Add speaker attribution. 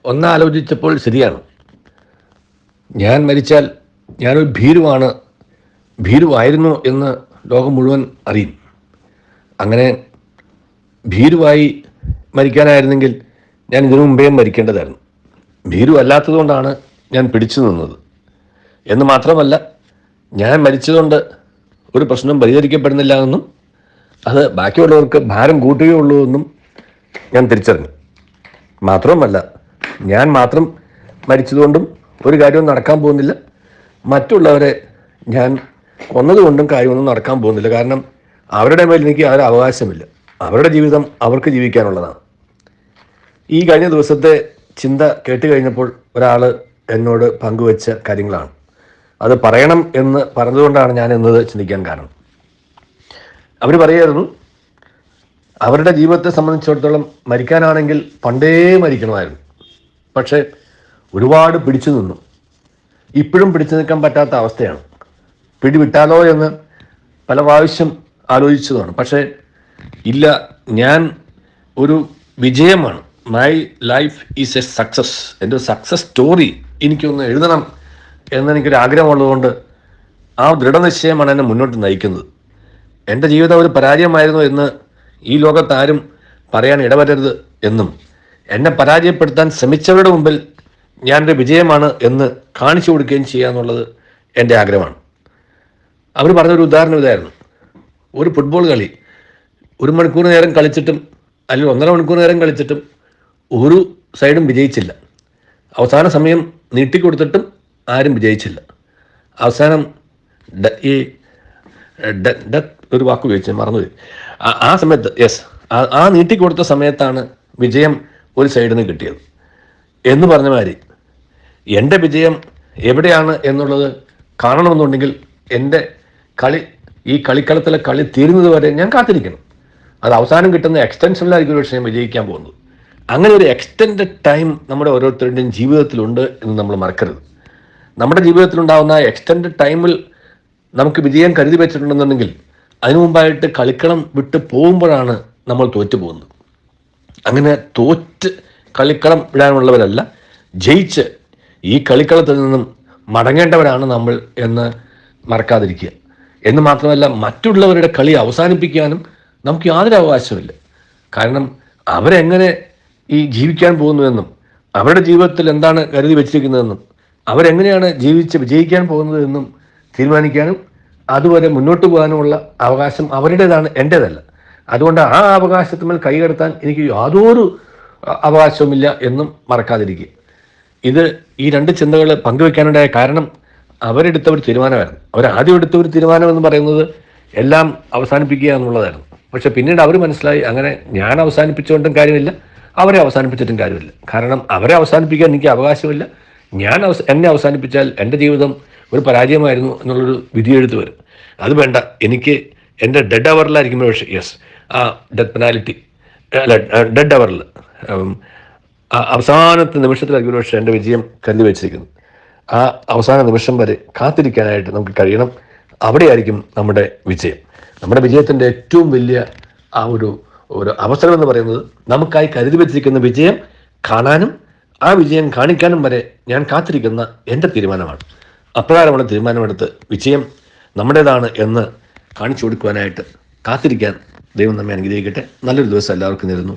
Speaker 1: ഒന്നാലോചിച്ചപ്പോൾ ശരിയാണ്. ഞാൻ മരിച്ചാൽ ഞാനൊരു ഭീരുവായിരുന്നു എന്ന് ലോകം മുഴുവൻ അറിയും. അങ്ങനെ ഭീരുവായി മരിക്കാനായിരുന്നെങ്കിൽ ഞാൻ ഇതിനു മുമ്പേ മരിക്കേണ്ടതായിരുന്നു. ഭീരു അല്ലാത്തതുകൊണ്ടാണ് ഞാൻ പിടിച്ചു നിന്നത്. എന്ന് മാത്രമല്ല, ഞാൻ മരിച്ചതുകൊണ്ട് ഒരു പ്രശ്നം പരിഹരിക്കപ്പെടുന്നില്ല എന്നും അത് ബാക്കിയുള്ളവർക്ക് ഭാരം കൂട്ടുകയുള്ളൂ എന്നും ഞാൻ തിരിച്ചറിഞ്ഞു. മാത്രവുമല്ല, ഞാൻ മാത്രം മരിച്ചതുകൊണ്ടും ഒരു കാര്യവും നടക്കാൻ പോകുന്നില്ല. മറ്റുള്ളവരെ ഞാൻ കൊന്നതുകൊണ്ടും കാര്യമൊന്നും നടക്കാൻ പോകുന്നില്ല. കാരണം അവരുടെ മേൽ എനിക്ക് ഒരു അവകാശമില്ല. അവരുടെ ജീവിതം അവർക്ക് ജീവിക്കാനുള്ളതാണ്. ഈ കഴിഞ്ഞ ദിവസത്തെ ചിന്ത കേട്ട് കഴിഞ്ഞപ്പോൾ ഒരാൾ എന്നോട് പങ്കുവെച്ച കാര്യങ്ങളാണ്. അത് പറയണം എന്ന് പറഞ്ഞതുകൊണ്ടാണ് ഞാൻ എന്നത് ചിന്തിക്കാൻ കാരണം. അവർ പറയായിരുന്നു, അവരുടെ ജീവിതത്തെ സംബന്ധിച്ചിടത്തോളം മരിക്കാനാണെങ്കിൽ പണ്ടേ മരിക്കണമായിരുന്നു. പക്ഷേ ഒരുപാട് പിടിച്ചു നിന്നു. ഇപ്പോഴും പിടിച്ചു നിൽക്കാൻ പറ്റാത്ത അവസ്ഥയാണ്. പിടിവിട്ടാലോ എന്ന് പല പ്രാവശ്യം ആലോചിച്ചതാണ്. പക്ഷേ ഇല്ല, ഞാൻ ഒരു വിജയമാണ്. My life is A success. എൻ്റെ ഒരു സക്സസ് സ്റ്റോറി എനിക്കൊന്ന് എഴുതണം എന്നെനിക്കൊരു ആഗ്രഹമുള്ളതുകൊണ്ട് ആ ദൃഢനിശ്ചയമാണ് എന്നെ മുന്നോട്ട് നയിക്കുന്നത്. എൻ്റെ ജീവിതം ഒരു പരാജയമായിരുന്നു എന്ന് ഈ ലോകത്ത് ആരും പറയാൻ ഇടവരരുത് എന്നും എന്നെ പരാജയപ്പെടുത്താൻ ശ്രമിച്ചവരുടെ മുമ്പിൽ ഞാനൊരു വിജയമാണ് എന്ന് കാണിച്ചു കൊടുക്കുകയും ചെയ്യുക എന്നുള്ളത് എൻ്റെ ആഗ്രഹമാണ്. അവർ പറഞ്ഞൊരു ഉദാഹരണം ഇതായിരുന്നു. ഒരു ഫുട്ബോൾ കളി 1 മണിക്കൂർ നേരം കളിച്ചിട്ടും അല്ലെങ്കിൽ 1.5 മണിക്കൂർ നേരം കളിച്ചിട്ടും ഒരു സൈഡും വിജയിച്ചില്ല. അവസാന സമയം നീട്ടിക്കൊടുത്തിട്ടും ആരും വിജയിച്ചില്ല. അവസാനം ഒരു വാക്ക് ഉപയോഗിച്ച് മറന്നുപോയി. ആ സമയത്ത് ആ നീട്ടിക്കൊടുത്ത സമയത്താണ് വിജയം ഒരു സൈഡിൽ നിന്ന് കിട്ടിയത് എന്ന് പറഞ്ഞ മാതിരി എൻ്റെ വിജയം എവിടെയാണ് എന്നുള്ളത് കാണണമെന്നുണ്ടെങ്കിൽ എൻ്റെ ഈ കളിക്കളത്തിലെ കളി തീരുന്നത് വരെ ഞാൻ കാത്തിരിക്കണം. അത് അവസാനം കിട്ടുന്ന എക്സ്റ്റൻഷനിലായിരിക്കും ഒരു വിഷയം വിജയിക്കാൻ പോകുന്നത്. അങ്ങനെ ഒരു എക്സ്റ്റെൻഡഡ് ടൈം നമ്മുടെ ഓരോരുത്തരുടെയും ജീവിതത്തിലുണ്ട് എന്ന് നമ്മൾ മറക്കരുത്. നമ്മുടെ ജീവിതത്തിലുണ്ടാകുന്ന എക്സ്റ്റെൻഡഡ് ടൈമിൽ നമുക്ക് വിജയം കരുതി വെച്ചിട്ടുണ്ടെന്നുണ്ടെങ്കിൽ അതിനു മുമ്പായിട്ട് കളിക്കളം വിട്ട് പോകുമ്പോഴാണ് നമ്മൾ തോറ്റു പോകുന്നത്. അങ്ങനെ തോറ്റ് കളിക്കളം വിടാനുള്ളവരല്ല, ജയിച്ച് ഈ കളിക്കളത്തിൽ നിന്നും മടങ്ങേണ്ടവരാണ് നമ്മൾ എന്ന് മറക്കാതിരിക്കുക. എന്ന് മാത്രമല്ല, മറ്റുള്ളവരുടെ കളി അവസാനിപ്പിക്കാനും നമുക്ക് യാതൊരു അവകാശമില്ല. കാരണം അവരെങ്ങനെ ഈ ജീവിക്കാൻ പോകുന്നുവെന്നും അവരുടെ ജീവിതത്തിൽ എന്താണ് കരുതി വെച്ചിരിക്കുന്നതെന്നും അവരെങ്ങനെയാണ് ജീവിച്ച് വിജയിക്കാൻ പോകുന്നതെന്നും തീരുമാനിക്കാനും അതുവരെ മുന്നോട്ട് പോകാനുമുള്ള അവകാശം അവരുടേതാണ്, എൻ്റേതല്ല. അതുകൊണ്ട് ആ അവകാശത്തിന്മേൽ കൈകടത്താൻ എനിക്ക് യാതൊരു അവകാശവുമില്ല എന്നും മറക്കാതിരിക്കുക. ഈ 2 ചിന്തകൾ പങ്കുവെക്കാനുണ്ടായ കാരണം അവരെടുത്ത ഒരു തീരുമാനമായിരുന്നു. അവരാദ്യം എടുത്ത ഒരു തീരുമാനം എന്ന് പറയുന്നത് എല്ലാം അവസാനിപ്പിക്കുക എന്നുള്ളതായിരുന്നു. പക്ഷെ പിന്നീട് അവർ മനസ്സിലായി, അങ്ങനെ ഞാൻ അവസാനിപ്പിച്ചുകൊണ്ടും കാര്യമില്ല, അവരെ അവസാനിപ്പിച്ചിട്ടും കാര്യമില്ല. കാരണം അവരെ അവസാനിപ്പിക്കാൻ എനിക്ക് അവകാശമില്ല. എന്നെ അവസാനിപ്പിച്ചാൽ എൻ്റെ ജീവിതം ഒരു പരാജയമായിരുന്നു എന്നുള്ളൊരു വിധിയെഴുത്ത് വരും. അത് വേണ്ട, എനിക്ക് എൻ്റെ ഡെഡ് അവറിലായിരിക്കുമ്പോൾ ആ ഡെത്ത് പെനാലിറ്റി ഡെഡ് അവറിൽ അവസാനത്തെ നിമിഷത്തിലായിരിക്കും പക്ഷേ എൻ്റെ വിജയം കരുതി വെച്ചിരിക്കുന്നത്. ആ അവസാന നിമിഷം വരെ കാത്തിരിക്കാനായിട്ട് നമുക്ക് കഴിയണം. അവിടെയായിരിക്കും നമ്മുടെ വിജയം. നമ്മുടെ വിജയത്തിൻ്റെ ഏറ്റവും വലിയ ആ ഒരു അവസരം എന്ന് പറയുന്നത് നമുക്കായി കരുതി വെച്ചിരിക്കുന്ന വിജയം കാണാനും ആ വിജയം കാണിക്കാനും വരെ ഞാൻ കാത്തിരിക്കുന്ന എൻ്റെ തീരുമാനമാണ്. അപ്രകാരമുള്ള തീരുമാനമെടുത്ത് വിജയം നമ്മുടേതാണ് എന്ന് കാണിച്ചു കൊടുക്കുവാനായിട്ട് കാത്തിരിക്കാൻ ദൈവം നമ്മെ അനുഗ്രഹിക്കട്ടെ. നല്ലൊരു ദിവസം എല്ലാവർക്കും നേരുന്നു.